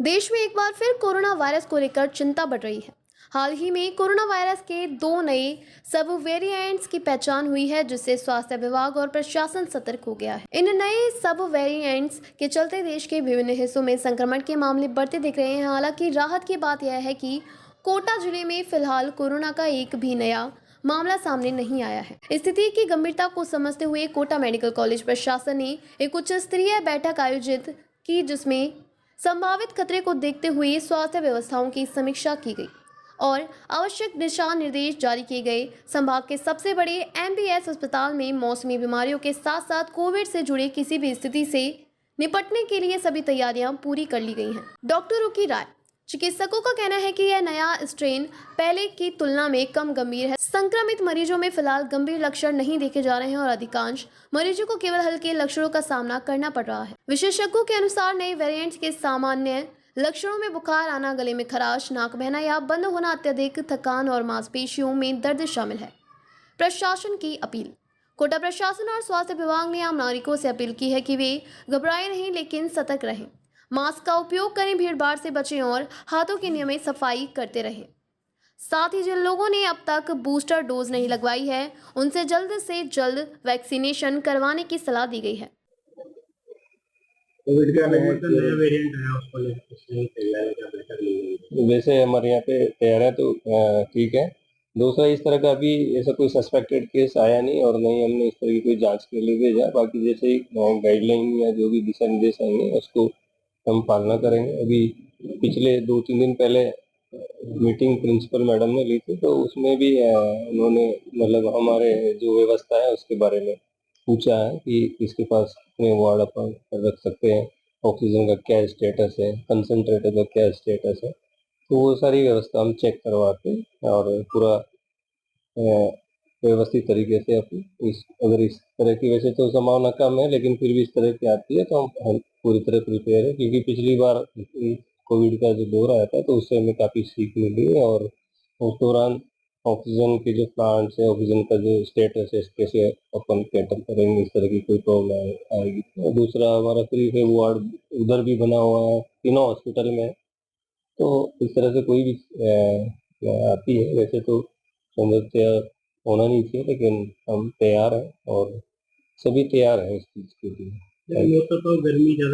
देश में एक बार फिर कोरोना वायरस को लेकर चिंता बढ़ रही है। हाल ही में कोरोना वायरस के 2 नए सब वेरिएंट्स की पहचान हुई है, जिससे स्वास्थ्य विभाग और प्रशासन सतर्क हो गया है। इन नए सब वेरिएंट्स के चलते देश के विभिन्न हिस्सों में संक्रमण के मामले बढ़ते दिख रहे हैं। हालांकि राहत की बात यह है कि कोटा जिले में फिलहाल कोरोना का एक भी नया मामला सामने नहीं आया है। स्थिति की गंभीरता को समझते हुए कोटा मेडिकल कॉलेज प्रशासन ने एक उच्च स्तरीय बैठक आयोजित की, जिसमें संभावित खतरे को देखते हुए स्वास्थ्य व्यवस्थाओं की समीक्षा की गई और आवश्यक दिशा निर्देश जारी किए गए। संभाग के सबसे बड़े एमबीएस अस्पताल में मौसमी बीमारियों के साथ साथ कोविड से जुड़े किसी भी स्थिति से निपटने के लिए सभी तैयारियां पूरी कर ली गई हैं। डॉक्टरों की राय। चिकित्सकों का कहना है कि यह नया स्ट्रेन पहले की तुलना में कम गंभीर है। संक्रमित मरीजों में फिलहाल गंभीर लक्षण नहीं देखे जा रहे हैं और अधिकांश मरीजों को केवल हल्के लक्षणों का सामना करना पड़ रहा है। विशेषज्ञों के अनुसार नए वेरिएंट्स के सामान्य लक्षणों में बुखार आना, गले में खराश, नाक बहना या बंद होना, अत्यधिक थकान और मांसपेशियों में दर्द शामिल है। प्रशासन की अपील। कोटा प्रशासन और स्वास्थ्य विभाग ने आम नागरिकों से अपील की है कि वे घबराए नहीं, लेकिन सतर्क रहें, मास्क का उपयोग करें, भीड़भाड़ से बचें और हाथों की नियमित सफाई करते रहें। साथ ही जिन लोगों ने अब तक बूस्टर डोज नहीं लगवाई है, उनसे जल्द से जल्द वैक्सीनेशन करवाने की सलाह दी गई है। कोविड का नया वेरिएंट है, उसको लेकर सही तैयारी का बेहतर ली गई। वैसे हमारे यहाँ पे तैयार है तो ठीक है। दूसरा, इस तरह का अभी ऐसा कोई सस्पेक्टेड केस आया नहीं और नहीं हमने इस तरह की कोई जांच के लिए भेजा। बाकी जैसे ही गाइडलाइन या जो भी दिशा निर्देश आएंगे उसको हम पालना करेंगे। अभी पिछले 2-3 दिन पहले मीटिंग प्रिंसिपल मैडम ने ली थी, तो उसमें भी उन्होंने मतलब हमारे जो व्यवस्था है उसके बारे में पूछा है कि इसके पास कितने वार्ड अपन रख सकते हैं, ऑक्सीजन का क्या स्टेटस है, कंसंट्रेटर का क्या स्टेटस है। तो वो सारी व्यवस्था हम चेक करवाते और पूरा व्यवस्थित तरीके से अगर इस तरह की, वैसे तो संभावना कम है लेकिन फिर भी इस तरह की आती है तो हम पूरी तरह प्रिपेयर है। क्योंकि पिछली बार कोविड का जो दौर आया था तो उससे हमें काफ़ी सीख मिली है और उस दौरान ऑक्सीजन के जो प्लांट्स है, ऑक्सीजन का जो स्टेटस है, कैसे अपन कैटर करेंगे, इस तरह की कोई प्रॉब्लम आएगी। और दूसरा, हमारा 3 फेब वार्ड उधर भी बना हुआ है तीनों हॉस्पिटल में। तो इस तरह से कोई भी आती है, वैसे तो समस्या होना नहीं चाहिए, लेकिन हम तैयार हैं और सभी तैयार हैं इस चीज़ के लिए। गर्मी ज़्यादा